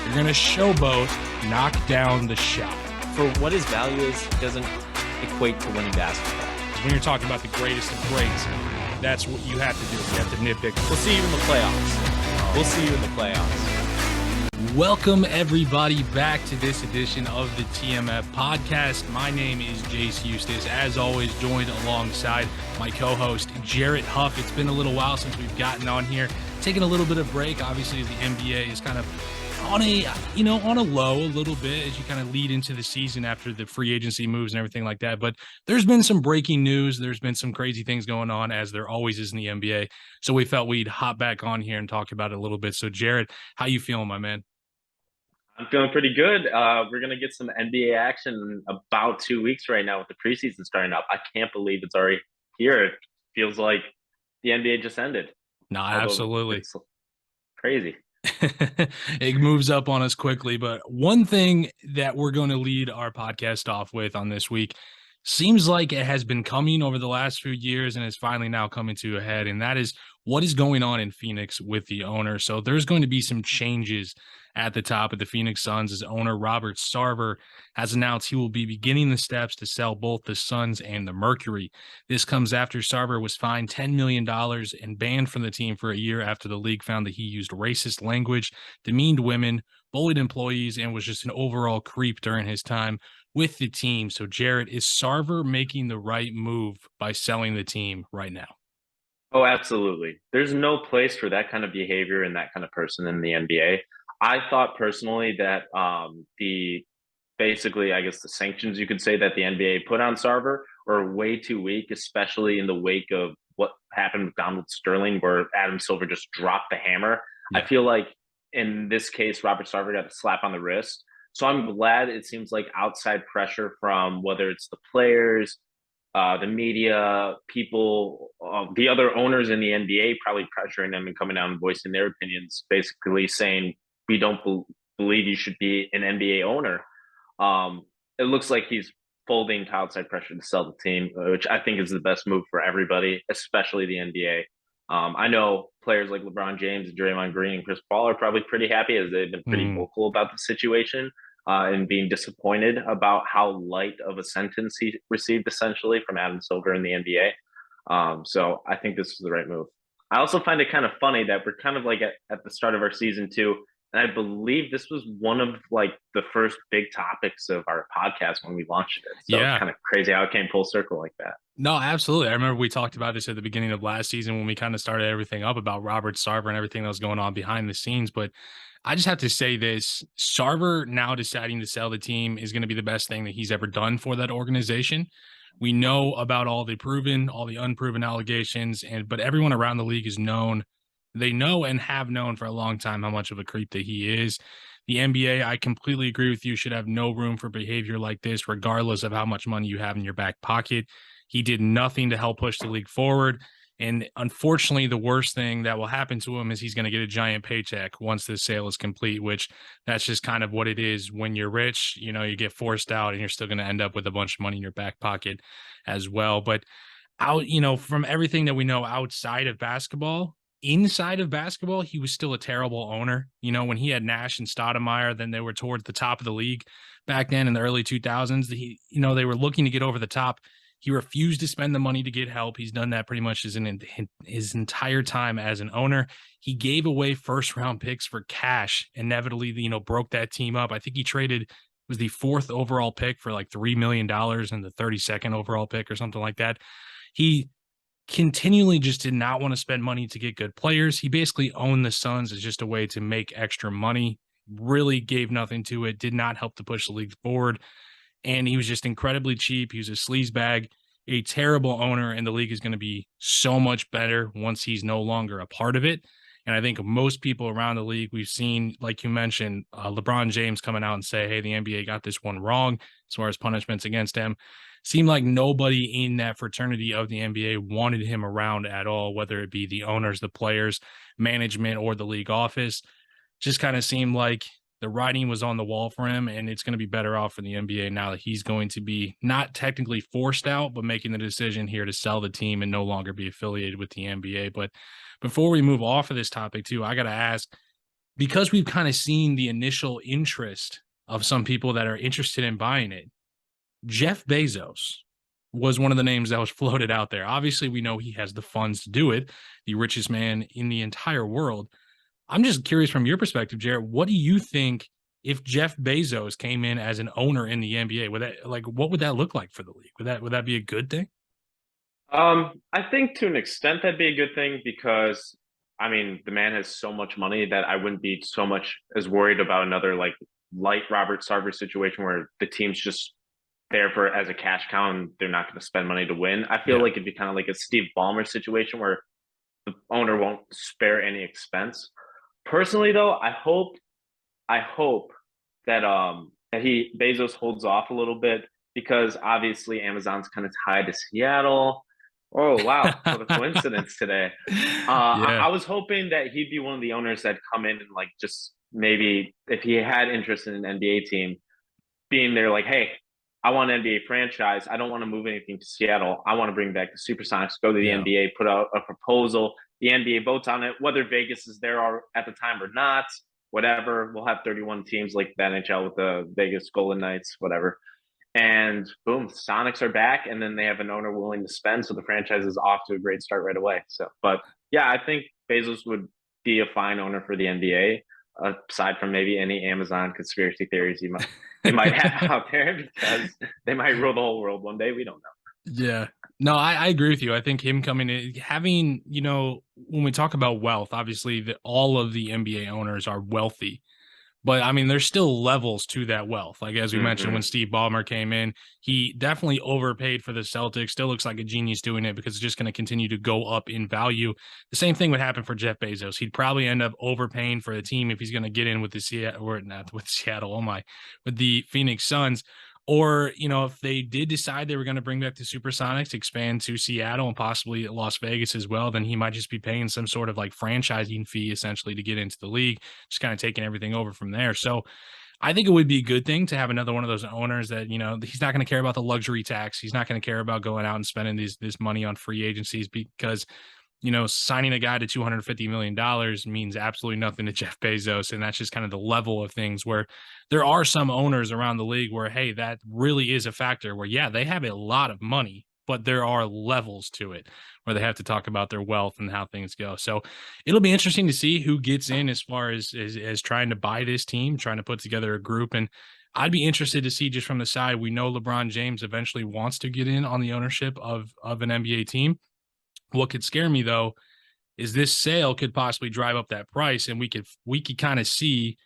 You're going to showboat, knock down the shot. For what his value is, it doesn't equate to winning basketball. When you're talking about the greatest of greats, that's what you have to do. You have to nitpick. We'll see you in the playoffs. We'll see you in the playoffs. Welcome, everybody, back to this edition of the TMF podcast. My name is Jace Eustace, as always, joined alongside my co-host, Jarrett Huff. It's been a little while since we've gotten on here, taking a little bit of break. Obviously, the NBA is kind of on a low a little bit as you kind of lead into the season after the free agency moves and everything like that. But there's been some breaking news. There's been some crazy things going on, as there always is in the NBA. So we felt we'd hop back on here and talk about it a little bit. So Jarrett, how you feeling, my man? I'm feeling pretty good. We're going to get some NBA action in about 2 weeks right now with the preseason starting up. I can't believe it's already here. It feels like the NBA just ended. No, absolutely. It's crazy. It moves up on us quickly. But one thing that we're going to lead our podcast off with on this week seems like it has been coming over the last few years and is finally now coming to a head. And that is what is going on in Phoenix with the owner. So there's going to be some changes at the top of the Phoenix Suns, as owner Robert Sarver has announced he will be beginning the steps to sell both the Suns and the Mercury. This comes after Sarver was fined $10 million and banned from the team for a year after the league found that he used racist language, demeaned women, bullied employees, and was just an overall creep during his time with the team. So, Jarrett, is Sarver making the right move by selling the team right now? Oh, absolutely. There's no place for that kind of behavior and that kind of person in the NBA. I thought personally that the sanctions, you could say, that the NBA put on Sarver are way too weak, especially in the wake of what happened with Donald Sterling, where Adam Silver just dropped the hammer. Yeah. I feel like in this case, Robert Sarver got a slap on the wrist. So I'm glad it seems like outside pressure from whether it's the players, the media, people, the other owners in the NBA probably pressuring them and coming out and voicing their opinions, basically saying, we don't believe you should be an NBA owner. It looks like he's folding to outside pressure to sell the team, which I think is the best move for everybody, especially the NBA. I know players like LeBron James and Draymond Green and Chris Paul are probably pretty happy, as they've been pretty vocal about the situation and being disappointed about how light of a sentence he received essentially from Adam Silver in the NBA. So I think this is the right move. I also find it kind of funny that we're kind of like at the start of our season 2. And I believe this was one of like the first big topics of our podcast when we launched it. So It's kind of crazy how it came full circle like that. No, absolutely. I remember we talked about this at the beginning of last season when we kind of started everything up about Robert Sarver and everything that was going on behind the scenes. But I just have to say this, Sarver now deciding to sell the team is going to be the best thing that he's ever done for that organization. We know about all the proven, all the unproven allegations, but everyone around the league is known. They know and have known for a long time how much of a creep that he is. The NBA, I completely agree with you, should have no room for behavior like this, regardless of how much money you have in your back pocket. He did nothing to help push the league forward. And unfortunately, the worst thing that will happen to him is he's going to get a giant paycheck once this sale is complete, which that's just kind of what it is when you're rich. You know, you get forced out and you're still going to end up with a bunch of money in your back pocket as well. But from everything that we know outside of basketball, inside of basketball, he was still a terrible owner. When he had Nash and Stoudemire, then they were towards the top of the league back then in the early 2000s. They were looking to get over the top. He refused to spend the money to get help. He's done that pretty much his entire time as an owner. He gave away first-round picks for cash, inevitably, broke that team up. I think he traded, was the 4th overall pick for like $3 million and the 32nd overall pick or something like that. He continually just did not want to spend money to get good players. He basically owned the Suns as just a way to make extra money, really gave nothing to it, did not help to push the league forward. And he was just incredibly cheap. He was a sleazebag, a terrible owner, and the league is going to be so much better once he's no longer a part of it. And I think most people around the league, we've seen, like you mentioned, LeBron James coming out and say, hey, the NBA got this one wrong as far as punishments against him. Seemed like nobody in that fraternity of the NBA wanted him around at all, whether it be the owners, the players, management, or the league office. Just kind of seemed like the writing was on the wall for him, and it's going to be better off for the NBA now that he's going to be not technically forced out, but making the decision here to sell the team and no longer be affiliated with the NBA. But before we move off of this topic too, I got to ask, because we've kind of seen the initial interest of some people that are interested in buying it, Jeff Bezos was one of the names that was floated out there. Obviously, we know he has the funds to do it, the richest man in the entire world. I'm just curious from your perspective, Jared, what do you think if Jeff Bezos came in as an owner in the NBA? Would that like what would that look like for the league? Would that be a good thing? I think to an extent that'd be a good thing because I mean the man has so much money that I wouldn't be so much as worried about another like light Robert Sarver situation where the team's just there for as a cash cow and they're not going to spend money to win. I feel Yeah. like it'd be kind of like a Steve Ballmer situation where the owner won't spare any expense. Personally, though, I hope that he Bezos holds off a little bit because obviously Amazon's kind of tied to Seattle. Oh wow, what a coincidence today. Yeah. I was hoping that he'd be one of the owners that come in and like just maybe if he had interest in an NBA team, being there like, hey, I want an NBA franchise. I don't want to move anything to Seattle. I want to bring back the Supersonics, go to the Yeah. NBA, put out a proposal. The NBA votes on it, whether Vegas is there or at the time or not, whatever. We'll have 31 teams like the NHL with the Vegas Golden Knights, whatever. And boom, Sonics are back, and then they have an owner willing to spend, so the franchise is off to a great start right away. So, but yeah, I think Bezos would be a fine owner for the NBA, aside from maybe any Amazon conspiracy theories you might have out there because they might rule the whole world one day. We don't know. Yeah. No, I agree with you. I think him coming in, having, when we talk about wealth, obviously all of the NBA owners are wealthy. But I mean, there's still levels to that wealth. Like as we mentioned, when Mm-hmm. Steve Ballmer came in, he definitely overpaid for the Celtics. Still looks like a genius doing it because it's just going to continue to go up in value. The same thing would happen for Jeff Bezos. He'd probably end up overpaying for the team if he's going to get in with the Seattle, or not with Seattle. Oh my, with the Phoenix Suns. Or, if they did decide they were going to bring back the Supersonics, expand to Seattle and possibly Las Vegas as well, then he might just be paying some sort of like franchising fee essentially to get into the league, just kind of taking everything over from there. So I think it would be a good thing to have another one of those owners that, he's not going to care about the luxury tax. He's not going to care about going out and spending this money on free agencies because signing a guy to $250 million means absolutely nothing to Jeff Bezos. And that's just kind of the level of things where there are some owners around the league where, hey, that really is a factor where, yeah, they have a lot of money, but there are levels to it where they have to talk about their wealth and how things go. So it'll be interesting to see who gets in as far as trying to buy this team, trying to put together a group. And I'd be interested to see just from the side. We know LeBron James eventually wants to get in on the ownership of an NBA team. What could scare me though is this sale could possibly drive up that price, and we could kind of see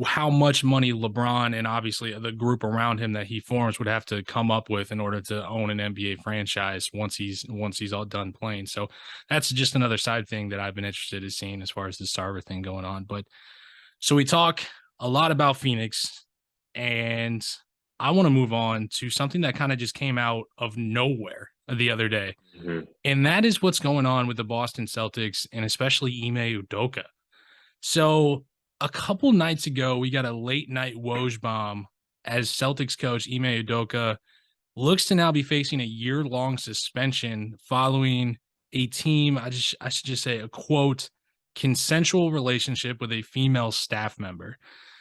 how much money LeBron and obviously the group around him that he forms would have to come up with in order to own an NBA franchise once he's all done playing. So that's just another side thing that I've been interested in seeing as far as the Sarver thing going on. But so we talk a lot about Phoenix, and I want to move on to something that kind of just came out of nowhere the other day. Mm-hmm. And that is what's going on with the Boston Celtics and especially Ime Udoka. So a couple nights ago, we got a late night Woj bomb as Celtics coach Ime Udoka looks to now be facing a year-long suspension following a team, I should just say a quote, consensual relationship with a female staff member.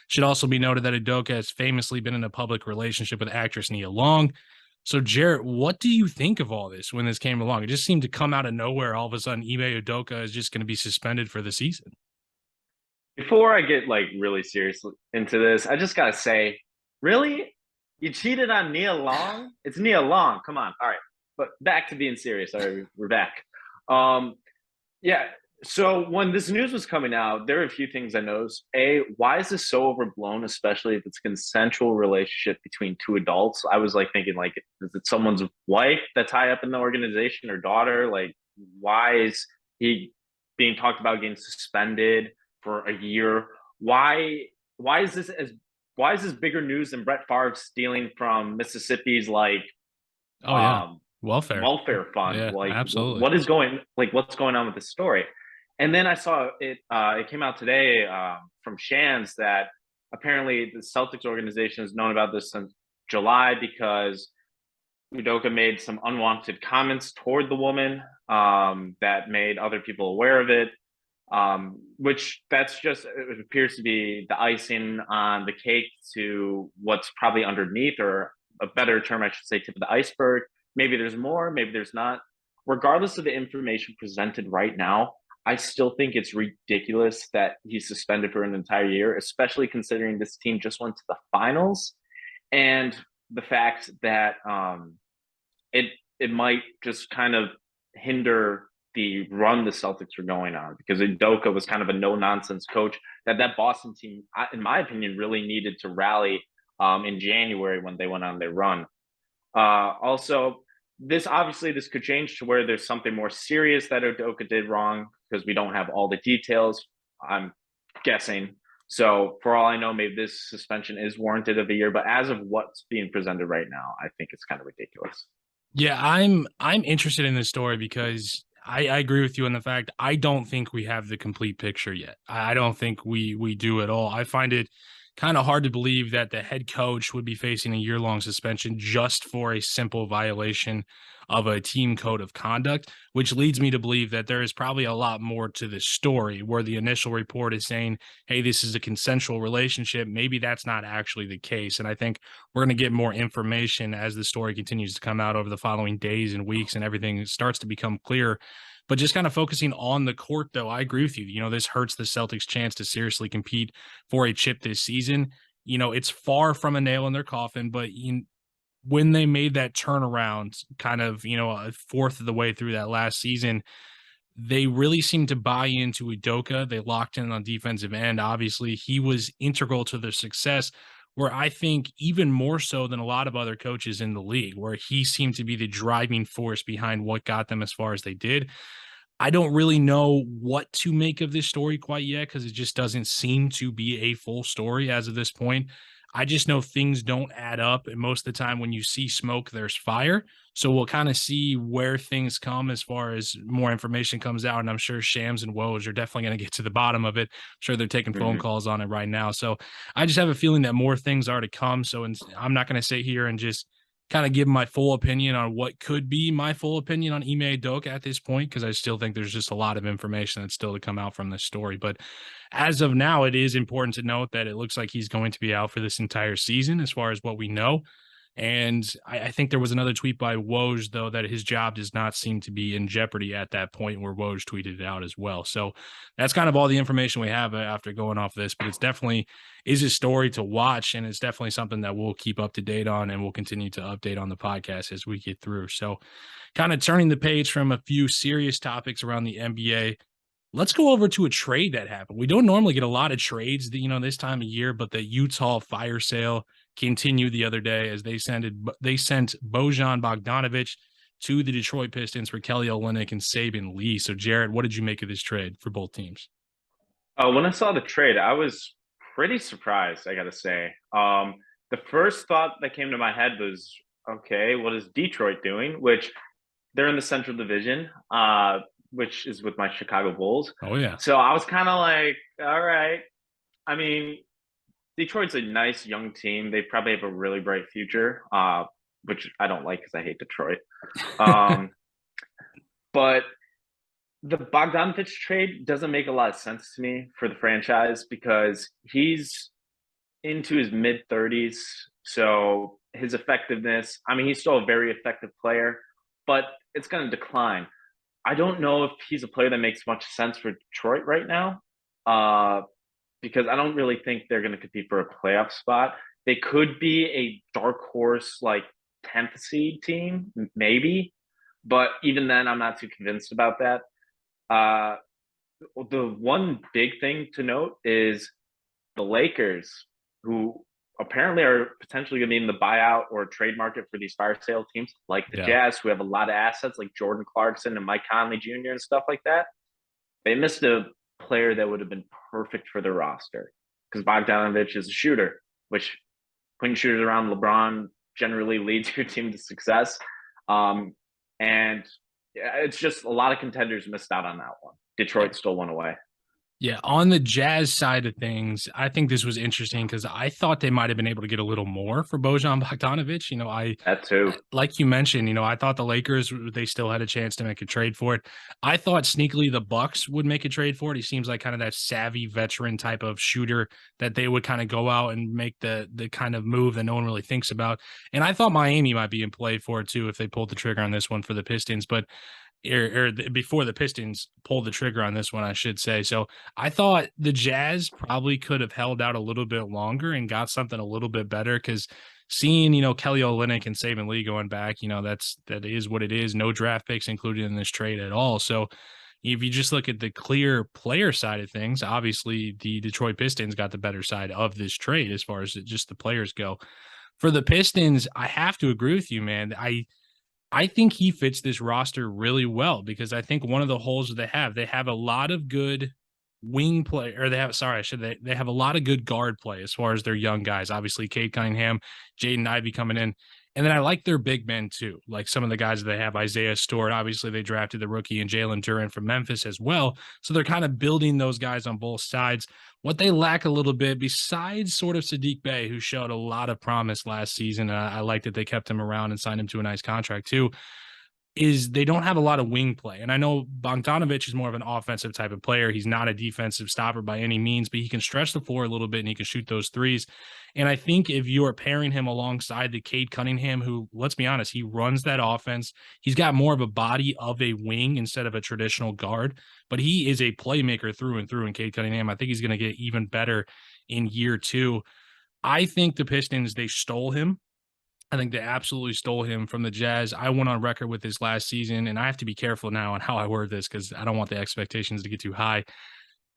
Should also be noted that Udoka has famously been in a public relationship with actress Nia Long. So, Jarrett, what do you think of all this when this came along? It just seemed to come out of nowhere. All of a sudden, Ime Udoka is just going to be suspended for the season. Before I get like really serious into this, I just gotta say, really, you cheated on Nia Long? It's Nia Long. Come on. All right, but back to being serious. All right, we're back. Um, yeah. So when this news was coming out, there are a few things I noticed. A, why is this so overblown, especially if it's a consensual relationship between two adults? I was like thinking, like, is it someone's wife that's high up in the organization or daughter? Like, why is he being talked about getting suspended for a year? Why why is this as why is this bigger news than Brett Favre stealing from Mississippi's like Oh, yeah. um Welfare. welfare fund? Yeah, Like absolutely. what is going like what's going on with this story? And then I saw it it came out today from Shans that apparently the Celtics organization has known about this since July because Udoka made some unwanted comments toward the woman that made other people aware of it. Which that's just, it appears to be the icing on the cake to what's probably underneath, or a better term, I should say, tip of the iceberg. Maybe there's more, maybe there's not. Regardless of the information presented right now, I still think it's ridiculous that he's suspended for an entire year, especially considering this team just went to the finals, and the fact that it it might just kind of hinder the run the Celtics were going on, because Udoka was kind of a no nonsense coach that Boston team, in my opinion, really needed to rally in January when they went on their run. Also, this could change to where there's something more serious that Udoka did wrong, because we don't have all the details. I'm guessing. So for all I know, maybe this suspension is warranted of a year. But as of what's being presented right now, I think it's kind of ridiculous. Yeah, I'm interested in this story because I agree with you on the fact I don't think we have the complete picture yet. I don't think we do at all. I find it kind of hard to believe that the head coach would be facing a year-long suspension just for a simple violation of a team code of conduct, which leads me to believe that there is probably a lot more to this story, where the initial report is saying, hey, this is a consensual relationship. Maybe that's not actually the case. And I think we're going to get more information as the story continues to come out over the following days and weeks, and everything starts to become clear. But just kind of focusing on the court, though, I agree with you. This hurts the Celtics' chance to seriously compete for a chip this season. It's far from a nail in their coffin, but when they made that turnaround kind of, a fourth of the way through that last season, they really seemed to buy into Udoka. They locked in on defensive end. Obviously, he was integral to their success, where I think even more so than a lot of other coaches in the league, where he seemed to be the driving force behind what got them as far as they did. I don't really know what to make of this story quite yet, because it just doesn't seem to be a full story as of this point. I just know things don't add up. And most of the time, when you see smoke, there's fire. So we'll kind of see where things come as far as more information comes out. And I'm sure Shams and Woj are definitely going to get to the bottom of it. I'm sure they're taking phone Mm-hmm. calls on it right now. So I just have a feeling that more things are to come. So I'm not going to sit here and just kind of give my full opinion on what could be my full opinion on Ime Udoka at this point, because I still think there's just a lot of information that's still to come out from this story. But as of now, it is important to note that it looks like he's going to be out for this entire season as far as what we know. And I think there was another tweet by Woj, though, that his job does not seem to be in jeopardy at that point, where Woj tweeted it out as well. So that's kind of all the information we have after going off this, but it's definitely is a story to watch, and it's definitely something that we'll keep up to date on, and we'll continue to update on the podcast as we get through. So kind of turning the page from a few serious topics around the NBA, let's go over to a trade that happened. We don't normally get a lot of trades, this time of year, but the Utah fire sale continued the other day as they sent Bojan Bogdanovic to the Detroit Pistons for Kelly Olynyk and Saban Lee. So, Jared, what did you make of this trade for both teams? When I saw the trade, I was pretty surprised, I got to say. The first thought that came to my head was, okay, what is Detroit doing? Which they're in the Central Division, which is with my Chicago Bulls. Oh, yeah. So I was kind of like, all right. I mean, Detroit's a nice young team. They probably have a really bright future, which I don't like because I hate Detroit. Um, but the Bogdanovich trade doesn't make a lot of sense to me for the franchise, because he's into his mid 30s. So his effectiveness, I mean, he's still a very effective player, but it's going to decline. I don't know if he's a player that makes much sense for Detroit right now, because I don't really think they're going to compete for a playoff spot. They could be a dark horse, like 10th seed team, maybe, but even then, I'm not too convinced about that. Uh, the one big thing to note is the Lakers, who apparently are potentially going to be in the buyout or trade market for these fire sale teams, like the Jazz, who have a lot of assets like Jordan Clarkson and Mike Conley Jr. and stuff like that. They missed a player that would have been perfect for their roster, because Bogdanovich is a shooter, which putting shooters around LeBron generally leads your team to success. And it's just a lot of contenders missed out on that one. Detroit still went away. Yeah, on the Jazz side of things, I think this was interesting because I thought they might have been able to get a little more for Bojan Bogdanovic. That too. Like you mentioned, I thought the Lakers, they still had a chance to make a trade for it. I thought sneakily the Bucks would make a trade for it. He seems like kind of that savvy veteran type of shooter that they would kind of go out and make the kind of move that no one really thinks about. And I thought Miami might be in play for it too if they pulled the trigger on this one for the Pistons. But before the Pistons pulled the trigger on this one, I should say. So I thought the Jazz probably could have held out a little bit longer and got something a little bit better because seeing, Kelly Olynyk and Saban Lee going back, that is what it is. No draft picks included in this trade at all. So if you just look at the clear player side of things, obviously the Detroit Pistons got the better side of this trade as far as just the players go. For the Pistons, I have to agree with you, man. I think he fits this roster really well because I think one of the holes that they have a lot of good wing play, or they have a lot of good guard play as far as their young guys. Obviously, Cade Cunningham, Jaden Ivey coming in. And then I like their big men too. Like some of the guys that they have, Isaiah Stewart. Obviously, they drafted the rookie and Jalen Duren from Memphis as well. So they're kind of building those guys on both sides. What they lack a little bit, besides sort of Sadiq Bey, who showed a lot of promise last season, I like that they kept him around and signed him to a nice contract too, is they don't have a lot of wing play. And I know Bogdanovic is more of an offensive type of player. He's not a defensive stopper by any means, but he can stretch the floor a little bit and he can shoot those threes. And I think if you are pairing him alongside the Cade Cunningham, who, let's be honest, he runs that offense. He's got more of a body of a wing instead of a traditional guard, but he is a playmaker through and through. And Cade Cunningham, I think he's going to get even better in year two. I think the Pistons, they stole him. I think they absolutely stole him from the Jazz. I went on record with this last season, and I have to be careful now on how I word this because I don't want the expectations to get too high.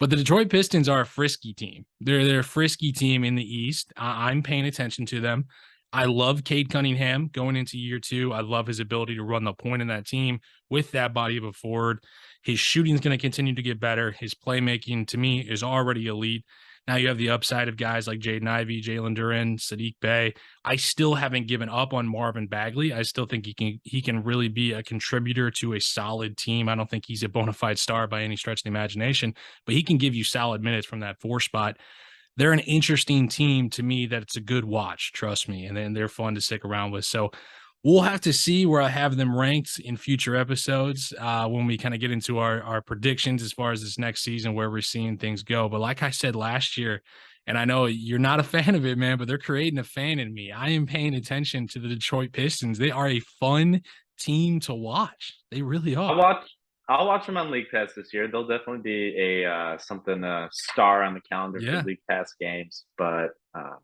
But the Detroit Pistons are a frisky team. They're a frisky team in the East. I'm paying attention to them. I love Cade Cunningham going into year two. I love his ability to run the point in that team with that body of a forward. His shooting is going to continue to get better. His playmaking, to me, is already elite. Now you have the upside of guys like Jaden Ivey, Jalen Duren, Sadiq Bey. I still haven't given up on Marvin Bagley. I still think he can really be a contributor to a solid team. I don't think he's a bona fide star by any stretch of the imagination, but he can give you solid minutes from that 4 spot. They're an interesting team to me that it's a good watch, trust me, and then they're fun to stick around with. So we'll have to see where I have them ranked in future episodes when we kind of get into our predictions as far as this next season, where we're seeing things go. But like I said last year, and I know you're not a fan of it, man, but they're creating a fan in me. I am paying attention to the Detroit Pistons. They are a fun team to watch. They really I'll are. watch. I'll watch them on League Pass this year. They'll definitely be a star on the calendar for Yeah. League Pass games. But I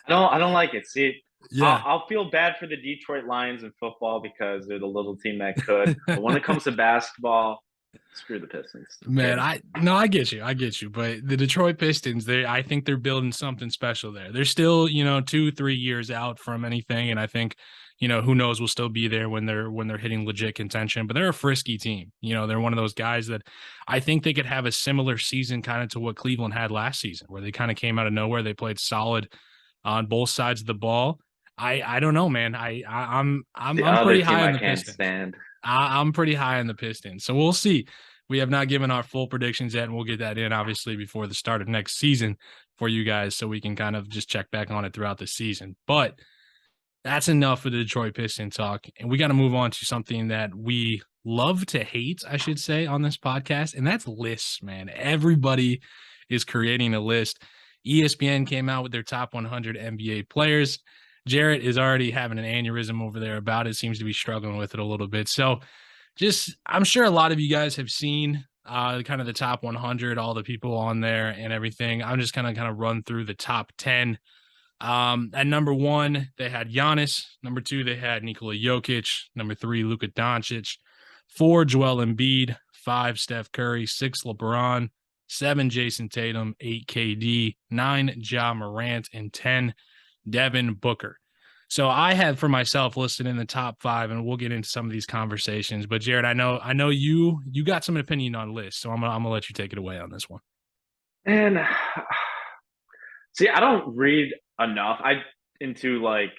don't like it. See, Yeah. I'll feel bad for the Detroit Lions in football because they're the little team that could. But when it comes to basketball, screw the Pistons. Man, Yeah. I get you. But the Detroit Pistons, I think they're building something special there. They're still, 2-3 years out from anything. And I think, who knows, we'll still be there when they're hitting legit contention. But they're a frisky team. They're one of those guys that I think they could have a similar season kind of to what Cleveland had last season, where they kind of came out of nowhere. They played solid on both sides of the ball. I don't know, man. The I'm other pretty team high on I the can't Pistons. stand. I'm pretty high on the Pistons. So we'll see. We have not given our full predictions yet, and we'll get that in obviously before the start of next season for you guys so we can kind of just check back on it throughout the season. But that's enough for the Detroit Piston talk. And we got to move on to something that we love to hate, I should say, on this podcast, and that's lists, man. Everybody is creating a list. ESPN came out with their top 100 NBA players. Jarrett is already having an aneurysm over there about it, seems to be struggling with it a little bit. So I'm sure a lot of you guys have seen kind of the top 100, all the people on there and everything. I'm just kind of run through the top 10. At number 1, they had Giannis. Number 2, they had Nikola Jokic. Number 3, Luka Doncic. 4, Joel Embiid. 5, Steph Curry. 6, LeBron. 7, Jason Tatum. 8, KD. 9, Ja Morant. And 10, Devin Booker. So I have for myself listed in the top 5, and we'll get into some of these conversations. But Jared, I know you got some opinion on lists, so I'm gonna let you take it away on this one. And see, I don't read enough. Into like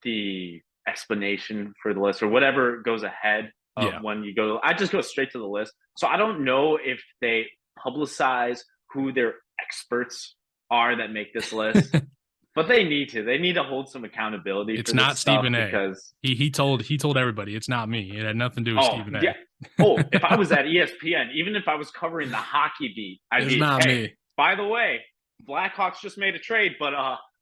the explanation for the list or whatever goes ahead of Yeah. when you go. I just go straight to the list. So I don't know if they publicize who their experts are that make this list. But they need to. They need to hold some accountability It's for not this stuff Stephen A. because He told everybody it's not me. It had nothing to do with Stephen A. yeah. Oh, if I was at ESPN, even if I was covering the hockey beat, I'd It's be, not hey, me. by the way, Blackhawks just made a trade, but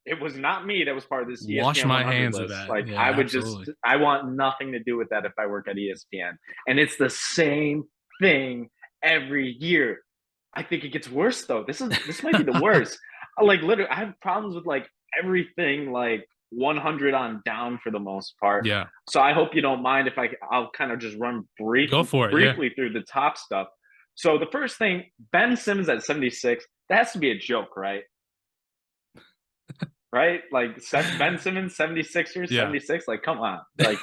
it was not me that was part of this Wash ESPN my 100 hands of list. that. Like Yeah, I would absolutely. I want nothing to do with that if I work at ESPN. And it's the same thing every year. I think it gets worse though. This might be the worst. Like literally, I have problems with like everything like 100 on down for the most part. Yeah. So I hope you don't mind if I'll kind of just run Go for it. briefly through the top stuff. So the first thing, Ben Simmons at 76, that has to be a joke, right? Right? Like Ben Simmons, 76ers, Yeah. 76. Like, come on. Like,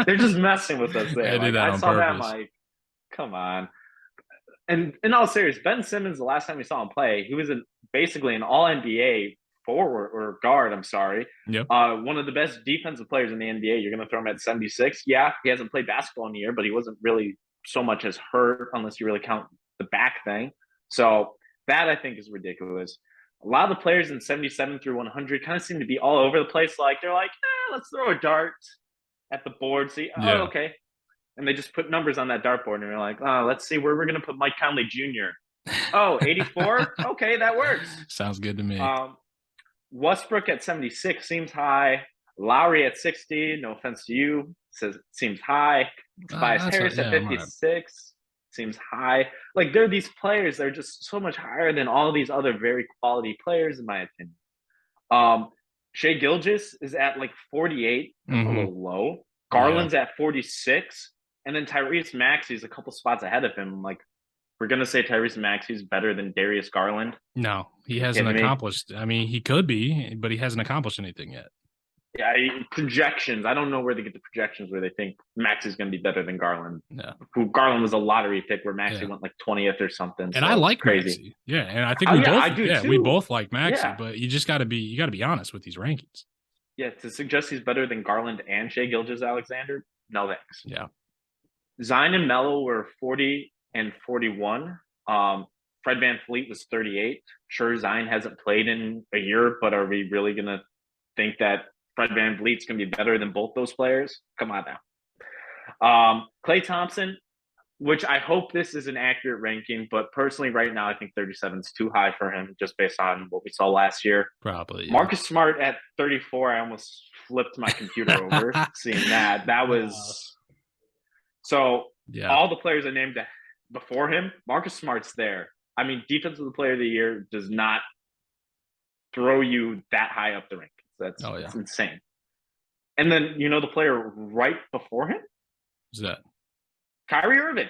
they're just messing with us there. They did Like, that I on saw that, I'm purpose. like, come on. And in all seriousness, Ben Simmons, the last time we saw him play, he was basically an all NBA forward or guard, I'm sorry. Yep. One of the best defensive players in the NBA. You're going to throw him at 76. Yeah, he hasn't played basketball in a year, but he wasn't really so much as hurt unless you really count the back thing. So that I think is ridiculous. A lot of the players in 77 through 100 kind of seem to be all over the place. Like they're like, let's throw a dart at the board. See, Yeah. okay. And they just put numbers on that dartboard and they're like, let's see where we're going to put Mike Conley Jr. 84? Okay, that works. Sounds good to me. Westbrook at 76 seems high. Lowry at 60, no offense to you, seems high. Tobias Harris at 56 seems high. Like, there are these players that are just so much higher than all these other very quality players, in my opinion. Shai Gilgeous is at like 48. That's a little low. Garland's at 46. And then Tyrese Maxey's a couple spots ahead of him. Like, we're going to say Tyrese Maxey's better than Darius Garland. No, he hasn't accomplished. I mean, he could be, but he hasn't accomplished anything yet. Yeah, projections. I don't know where they get the projections where they think Maxey's going to be better than Garland. Yeah. Who Garland was a lottery pick where Maxey went like 20th or something. And I like crazy. Maxey. Yeah, and I think we both like Maxey, but you just got to be honest with these rankings. Yeah, to suggest he's better than Garland and Shai Gilgeous-Alexander, no thanks. Yeah. Zion and Melo were 40 and 41. Fred VanVleet was 38. Sure, Zion hasn't played in a year, but are we really going to think that Fred VanVleet's going to be better than both those players? Come on now. Klay Thompson, which I hope this is an accurate ranking, but personally right now I think 37 is too high for him just based on what we saw last year. Probably. Yeah. Marcus Smart at 34, I almost flipped my computer over seeing that. That was so all the players I named before him, Marcus Smart's there. I mean, defensive player of the year does not throw you that high up the rankings. That's insane. And then, the player right before him? Who's that? Kyrie Irving.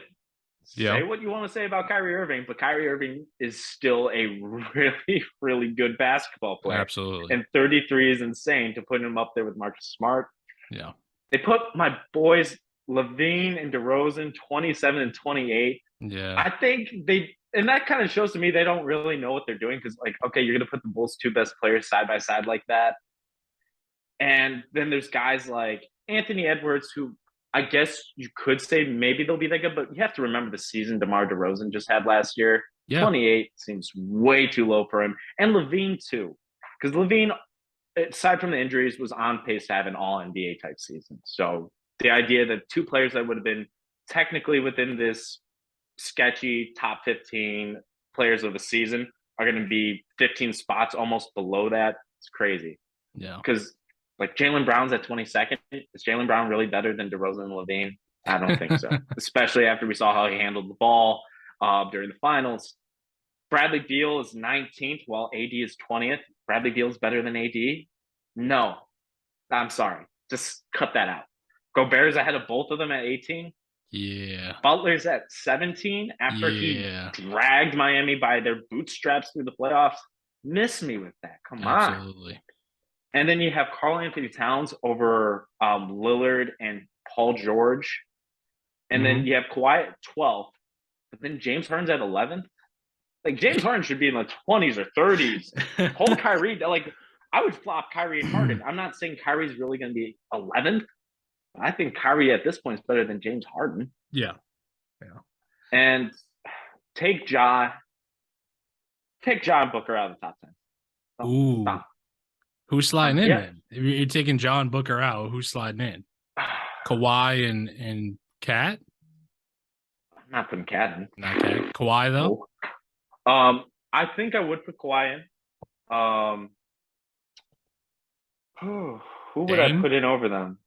Yeah. Say what you want to say about Kyrie Irving, but Kyrie Irving is still a really, really good basketball player. Absolutely. And 33 is insane to put him up there with Marcus Smart. Yeah. They put my boys Levine and DeRozan 27 and 28. Yeah. I think and that kind of shows to me they don't really know what they're doing because, like, okay, you're going to put the Bulls' two best players side by side like that. And then there's guys like Anthony Edwards, who I guess you could say maybe they'll be that good, but you have to remember the season DeMar DeRozan just had last year. Yeah. 28 seems way too low for him. And Levine, too. Because Levine, aside from the injuries, was on pace to have an all-NBA type season. So the idea that two players that would have been technically within this sketchy top 15 players of the season are going to be 15 spots almost below that. It's crazy. Yeah. Because, like, Jaylen Brown's at 22nd. Is Jaylen Brown really better than DeRozan and Levine? I don't think so. Especially after we saw how he handled the ball during the finals. Bradley Beal is 19th while AD is 20th. Bradley Beal is better than AD? No. I'm sorry. Just cut that out. Gobert's ahead of both of them at 18. Yeah. Butler's at 17 after he dragged Miami by their bootstraps through the playoffs. Miss me with that. Come on. Absolutely. And then you have Karl-Anthony Towns over Lillard and Paul George. And then you have Kawhi at 12th. But then James Harden's at 11th. Like, James Harden should be in the 20s or 30s. Hold Kyrie. Like, I would flop Kyrie and Harden. I'm not saying Kyrie's really going to be 11th. I think Kyrie at this point is better than James Harden. Yeah. And take Ja Take John Booker out of the top 10. Stop. Ooh, Stop. who's sliding in Yeah. then? If you're taking John Booker out, who's sliding in? Kawhi and Cat? I'm not putting Cat in. Not Cat. Kawhi though. No. I think I would put Kawhi in. Who would I Dame. put in over them?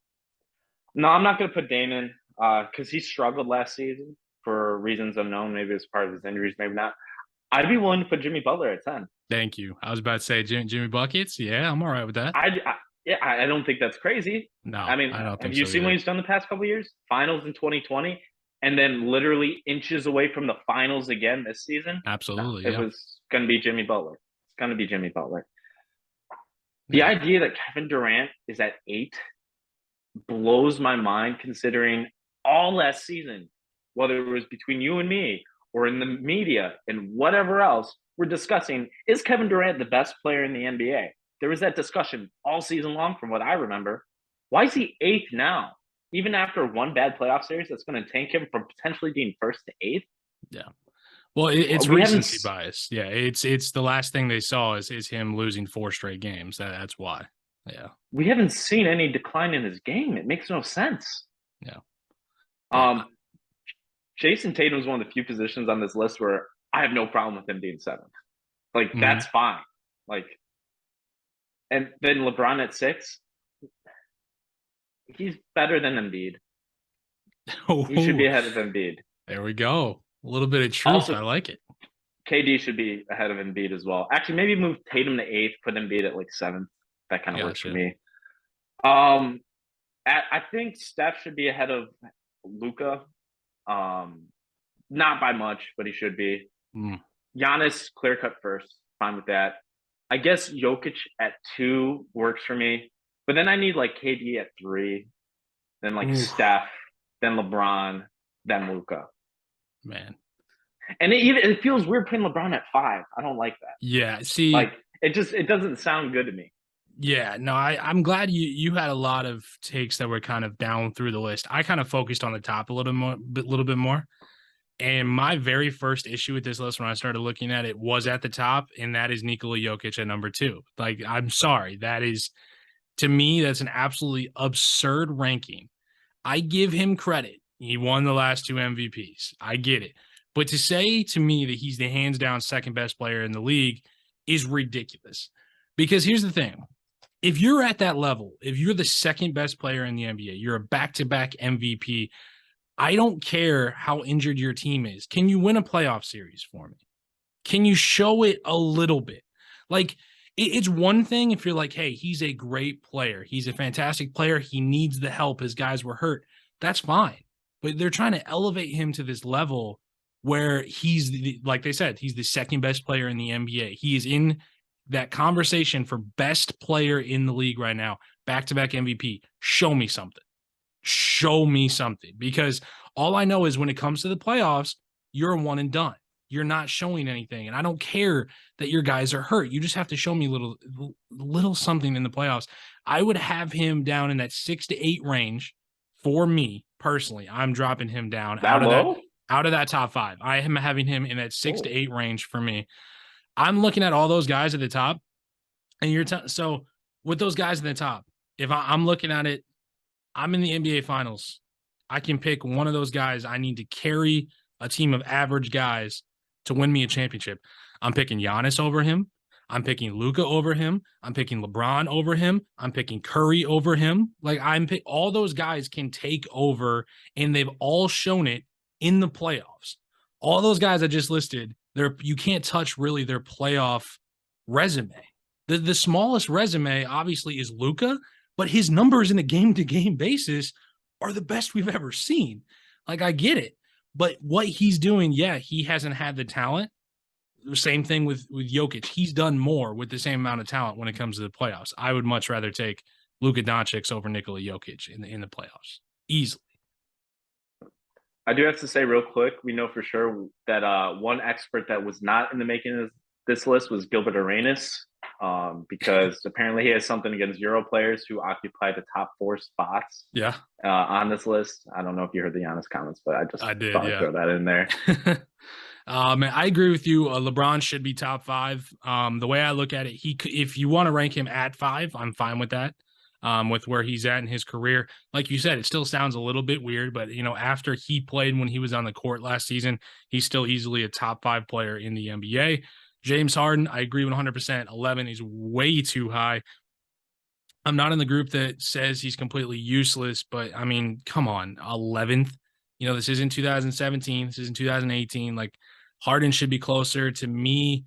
No, I'm not going to put Dame in because he struggled last season for reasons unknown. Maybe it's part of his injuries, maybe not. I'd be willing to put Jimmy Butler at 10. Thank you. I was about to say Jimmy Buckets. Yeah, I'm all right with that. I don't think that's crazy. No, I mean, I don't have think you so seen either. what he's done the past couple of years? Finals in 2020, and then literally inches away from the finals again this season. Absolutely. No, it yeah. was going to be Jimmy Butler. It's going to be Jimmy Butler. The Yeah. idea that Kevin Durant is at 8 blows my mind, considering all last season, whether it was between you and me or in the media and whatever else, we're discussing, is Kevin Durant the best player in the NBA? There was that discussion all season long from what I remember. Why is he 8th now? Even after one bad playoff series that's going to tank him from potentially being 1st to 8th? Yeah. Well, it's We recency haven't bias. Yeah, it's the last thing they saw is him losing 4 straight games. That's why. Yeah. we haven't seen any decline in his game. It makes no sense. Yeah. Yeah. Jason Tatum is one of the few positions on this list where I have no problem with him being 7th. Like that's fine. Like, and then LeBron at 6. He's better than Embiid. He should be ahead of Embiid. There we go. A little bit of truth. Also, I like it. KD should be ahead of Embiid as well. Actually, maybe move Tatum to 8th, put Embiid at like 7th. That kind of works for me. I think Steph should be ahead of Luka. Not by much, but he should be. Giannis, clear cut first. Fine with that. I guess Jokic at 2 works for me. But then I need like KD at 3, then like Steph, then LeBron, then Luka. Man. And it feels weird putting LeBron at 5. I don't like that. Yeah. See, like it doesn't sound good to me. Yeah, no, I'm glad you had a lot of takes that were kind of down through the list. I kind of focused on the top a little bit more. And my very first issue with this list when I started looking at it was at the top, and that is Nikola Jokic at number 2. Like, I'm sorry, that is, to me, that's an absolutely absurd ranking. I give him credit. He won the last 2 MVPs. I get it. But to say to me that he's the hands down second best player in the league is ridiculous. Because here's the thing. If you're at that level, if you're the second best player in the NBA, you're a back-to-back MVP, I don't care how injured your team is. Can you win a playoff series for me? Can you show it a little bit? Like, it's one thing if you're like, hey, he's a great player. He's a fantastic player. He needs the help. His guys were hurt. That's fine. But they're trying to elevate him to this level where he's, like they said, he's the second best player in the NBA. He is in that conversation for best player in the league right now, back-to-back MVP. Show me something. Show me something. Because all I know is when it comes to the playoffs, you're a one and done. You're not showing anything. And I don't care that your guys are hurt. You just have to show me little something in the playoffs. I would have him down in that 6 to 8 range for me personally. I'm dropping him down out of that top 5. I am having him in that 6 to 8 range for me. I'm looking at all those guys at the top, and so with those guys at the top, if I'm looking at it, I'm in the NBA Finals. I can pick one of those guys. I need to carry a team of average guys to win me a championship. I'm picking Giannis over him. I'm picking Luka over him. I'm picking LeBron over him. I'm picking Curry over him. Like all those guys can take over, and they've all shown it in the playoffs. All those guys I just listed, you can't touch really their playoff resume. The smallest resume obviously is Luka, but his numbers in a game-to-game basis are the best we've ever seen. Like, I get it. But what he's doing, yeah, he hasn't had the talent. The same thing with Jokic. He's done more with the same amount of talent when it comes to the playoffs. I would much rather take Luka Doncic over Nikola Jokic in the playoffs. Easily. I do have to say real quick, we know for sure that one expert that was not in the making of this list was Gilbert Arenas, because apparently he has something against Euro players who occupy the top 4 spots on this list. I don't know if you heard the Giannis comments, but I did, thought I'd throw that in there. I agree with you. LeBron should be top 5. The way I look at it, if you want to rank him at 5, I'm fine with that. With where he's at in his career, like you said, it still sounds a little bit weird, but after he played when he was on the court last season, he's still easily a top 5 player in the NBA. James Harden, I agree 100%. 11 is way too high. I'm not in the group that says he's completely useless, but I mean, come on, 11th. This isn't 2017. This isn't 2018. Like, Harden should be closer to me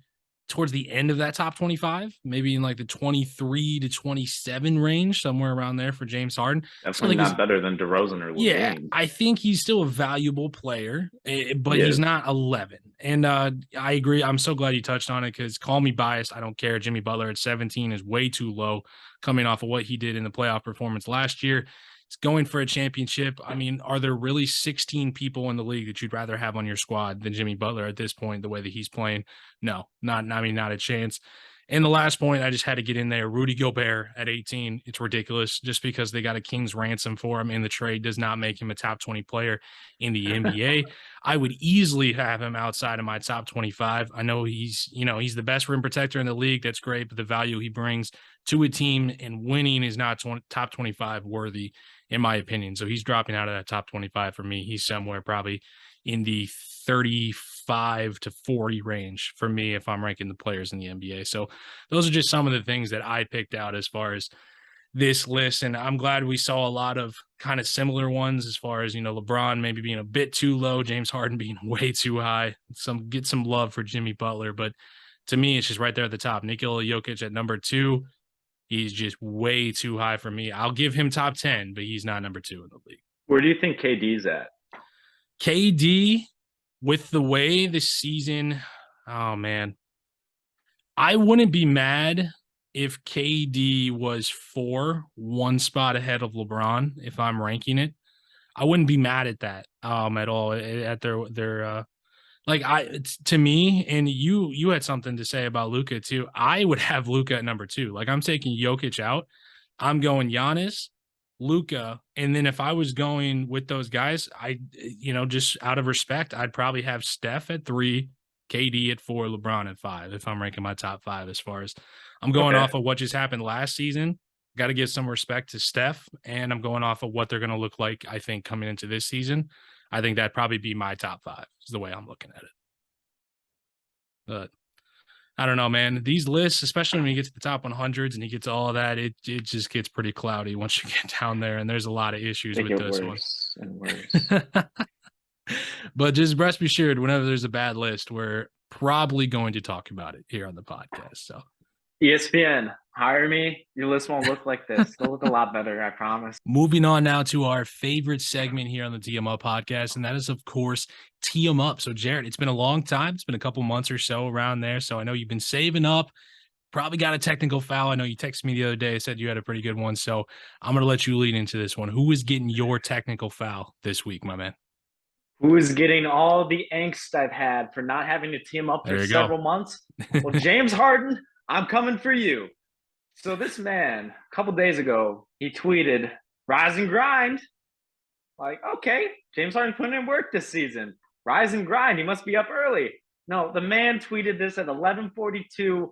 towards the end of that top 25, maybe in like the 23 to 27 range, somewhere around there for James Harden. Definitely not better than DeRozan or Yeah, Levine. I think he's still a valuable player, but He he's is. not 11. And I agree. I'm so glad you touched on it because call me biased. I don't care. Jimmy Butler at 17 is way too low coming off of what he did in the playoff performance last year. He's going for a championship. I mean, are there really 16 people in the league that you'd rather have on your squad than Jimmy Butler at this point, the way that he's playing? No, not a chance. And the last point, I just had to get in there. Rudy Gobert at 18. It's ridiculous. Just because they got a king's ransom for him in the trade does not make him a top 20 player in the NBA. I would easily have him outside of my top 25. I know he's the best rim protector in the league. That's great, but the value he brings to a team and winning is not top 25 worthy, in my opinion. So he's dropping out of that top 25 for me. He's somewhere probably in the 35 to 40 range for me if I'm ranking the players in the NBA. So those are just some of the things that I picked out as far as this list. And I'm glad we saw a lot of kind of similar ones as far as, LeBron maybe being a bit too low, James Harden being way too high, get some love for Jimmy Butler. But to me, it's just right there at the top. Nikola Jokic at number 2. He's just way too high for me. I'll give him top 10, but he's not number 2 in the league. Where do you think KD's at? KD, with the way this season, oh man, I wouldn't be mad if KD was 4, one spot ahead of LeBron if I'm ranking it. I wouldn't be mad at that at all. At their to me, and you had something to say about Luka too. I would have Luka at number 2. Like, I'm taking Jokic out. I'm going Giannis, Luka, and then if I was going with those guys, just out of respect, I'd probably have Steph at 3, KD at 4, LeBron at 5 if I'm ranking my top 5 as far as I'm going off of what just happened last season. Got to give some respect to Steph, and I'm going off of what they're going to look like, I think, coming into this season. I think that'd probably be my top 5 is the way I'm looking at it. But I don't know, man. These lists, especially when you get to the top 100s and you get to all of that, it just gets pretty cloudy once you get down there, and there's a lot of issues with this one. And worse. But just rest assured, whenever there's a bad list, we're probably going to talk about it here on the podcast. So ESPN, hire me. Your list won't look like this. It'll look a lot better, I promise. Moving on now to our favorite segment here on the Tee 'em Up podcast, and that is, of course, Tee 'em Up. So, Jared, it's been a long time. It's been a couple months or so around there. So I know you've been saving up. Probably got a technical foul. I know you texted me the other day, said you had a pretty good one. So I'm going to let you lead into this one. Who is getting your technical foul this week, my man? Who is getting all the angst I've had for not having to team up for several months? Well, James Harden, I'm coming for you. So this man, a couple days ago, he tweeted, "Rise and grind." Like, okay, James Harden putting in work this season. Rise and grind. He must be up early. No, the man tweeted this at 11:42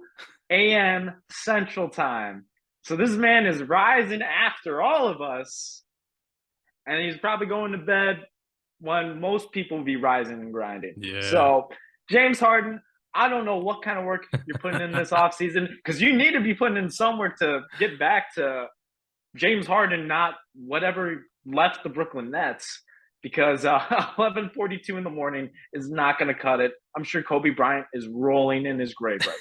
a.m. Central Time. So this man is rising after all of us, and he's probably going to bed when most people be rising and grinding. Yeah. So James Harden, I don't know what kind of work you're putting in this offseason, because you need to be putting in some work to get back to James Harden, not whatever left the Brooklyn Nets, because 11:42 in the morning is not going to cut it. I'm sure Kobe Bryant is rolling in his grave right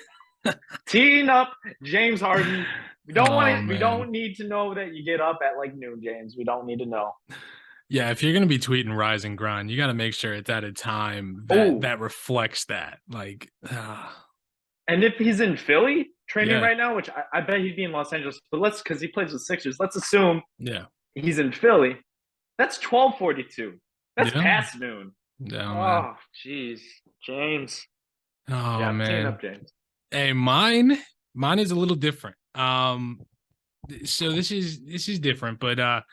now. Teeing up James Harden. We don't need to know that you get up at like noon, James. We don't need to know. Yeah, if you're going to be tweeting rise and grind, you got to make sure it's at a time that reflects that. Like, and if he's in Philly training right now, which I bet he'd be in Los Angeles, but because he plays with Sixers, let's assume he's in Philly. That's 12:42. That's past noon. Yeah, oh, jeez, James. Oh man, up, James. Hey, mine is a little different. So this is different, but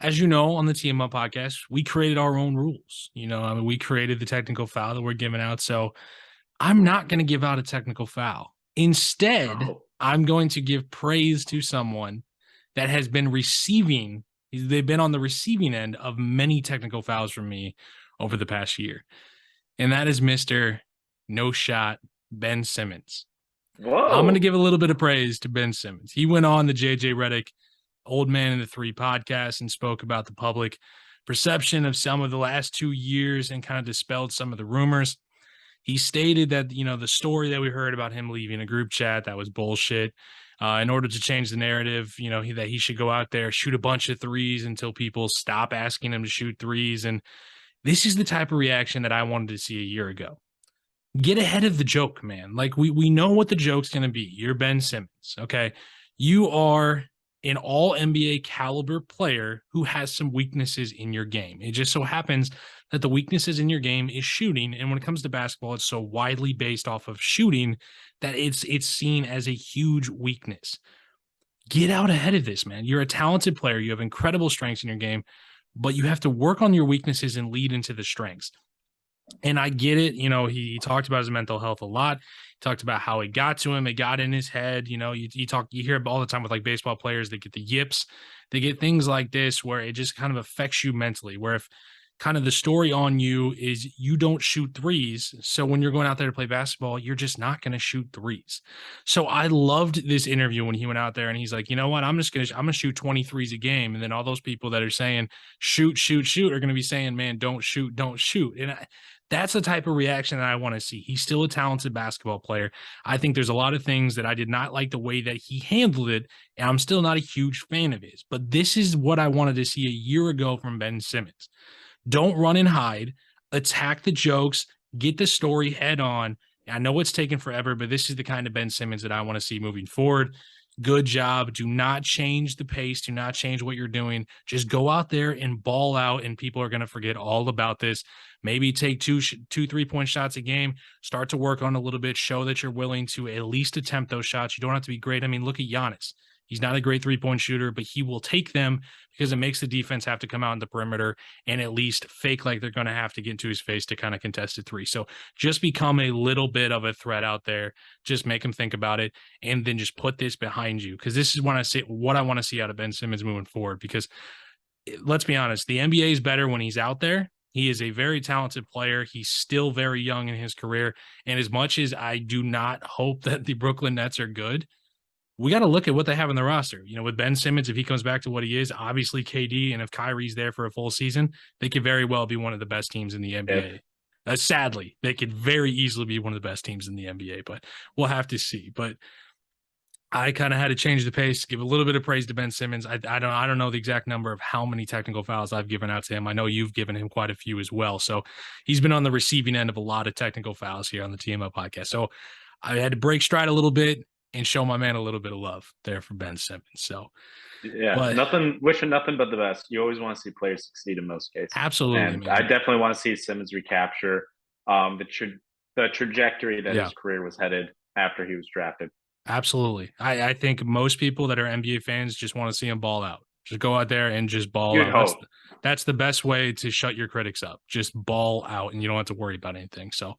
as you know, on the TMO podcast, we created our own rules. I mean, we created the technical foul that we're giving out. So I'm not going to give out a technical foul. Instead, Oh, I'm going to give praise to someone that has been receiving, they've been on the receiving end of many technical fouls from me over the past year. And that is Mr. No Shot Ben Simmons. I'm going to whoa. give a little bit of praise to Ben Simmons. He went on the JJ Redick Old Man in the Three podcast and spoke about the public perception of some of the last 2 years and kind of dispelled some of the rumors. He stated that, the story that we heard about him leaving a group chat, that was bullshit. In order to change the narrative, that he should go out there, shoot a bunch of threes until people stop asking him to shoot threes. And this is the type of reaction that I wanted to see a year ago. Get ahead of the joke, man. Like we know what the joke's going to be. You're Ben Simmons, okay? You are an all NBA caliber player who has some weaknesses in your game. It just so happens that the weaknesses in your game is shooting. And when it comes to basketball, it's so widely based off of shooting that it's seen as a huge weakness. Get out ahead of this, man. You're a talented player. You have incredible strengths in your game, but you have to work on your weaknesses and lead into the strengths. And I get it. He talked about his mental health a lot. He talked about how it got to him. It got in his head. You hear all the time with like baseball players, they get the yips, they get things like this where it just kind of affects you mentally, where if kind of the story on you is you don't shoot threes. So when you're going out there to play basketball, you're just not going to shoot threes. So I loved this interview when he went out there and he's like, you know what? I'm going to shoot 20 threes a game. And then all those people that are saying shoot, shoot, shoot are going to be saying, man, don't shoot, don't shoot. And that's the type of reaction that I want to see. He's still a talented basketball player. I think there's a lot of things that I did not like the way that he handled it, and I'm still not a huge fan of his. But this is what I wanted to see a year ago from Ben Simmons. Don't run and hide. Attack the jokes. Get the story head on. I know it's taken forever, but this is the kind of Ben Simmons that I want to see moving forward. Good job. Do not change the pace. Do not change what you're doing. Just go out there and ball out, and people are going to forget all about this. Maybe take two 3-point shots a game. Start to work on a little bit. Show that you're willing to at least attempt those shots. You don't have to be great. I mean, look at Giannis. He's not a great 3-point shooter, but he will take them because it makes the defense have to come out in the perimeter and at least fake like they're going to have to get into his face to kind of contest a three. So just become a little bit of a threat out there. Just make him think about it, and then just put this behind you, because this is what I want to see out of Ben Simmons moving forward. Because let's be honest, the NBA is better when he's out there. He is a very talented player. He's still very young in his career. And as much as I do not hope that the Brooklyn Nets are good, we got to look at what they have in the roster. With Ben Simmons, if he comes back to what he is, obviously KD, and if Kyrie's there for a full season, they could very well be one of the best teams in the NBA. Sadly, they could very easily be one of the best teams in the NBA, but we'll have to see. But I kind of had to change the pace, give a little bit of praise to Ben Simmons. I don't know the exact number of how many technical fouls I've given out to him. I know you've given him quite a few as well. So he's been on the receiving end of a lot of technical fouls here on the TMO podcast. So I had to break stride a little bit and show my man a little bit of love there for Ben Simmons. So yeah, wishing nothing but the best. You always want to see players succeed in most cases. Absolutely, and man. I definitely want to see Simmons recapture the trajectory that his career was headed after he was drafted. Absolutely. I think most people that are NBA fans just want to see him ball out. Just go out there and just ball out. That's the best way to shut your critics up. Just ball out, and you don't have to worry about anything. So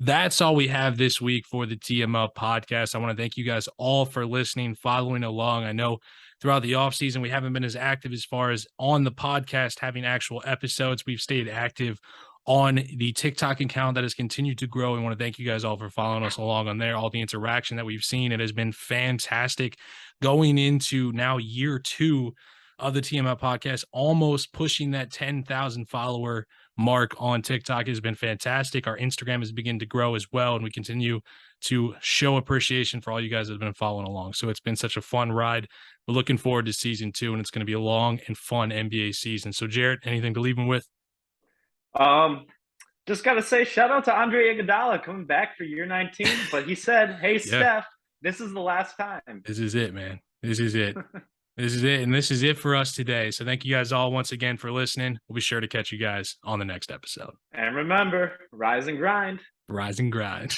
that's all we have this week for the TML podcast. I want to thank you guys all for listening, following along. I know throughout the offseason, we haven't been as active as far as on the podcast, having actual episodes. We've stayed active on the TikTok account that has continued to grow. We want to thank you guys all for following us along on there. All the interaction that we've seen, it has been fantastic. Going into now year 2 of the TML podcast, almost pushing that 10,000 follower mark on TikTok has been fantastic. Our Instagram has begun to grow as well, and we continue to show appreciation for all you guys that have been following along. So it's been such a fun ride. We're looking forward to season 2, and it's going to be a long and fun NBA season. So Jarrett, anything to leave them with? Just gotta say, shout out to Andre Iguodala coming back for year 19. But he said, "Hey, Steph, this is the last time. This is it, man. This is it." This is it, and this is it for us today. So thank you guys all once again for listening. We'll be sure to catch you guys on the next episode. And remember, rise and grind. Rise and grind.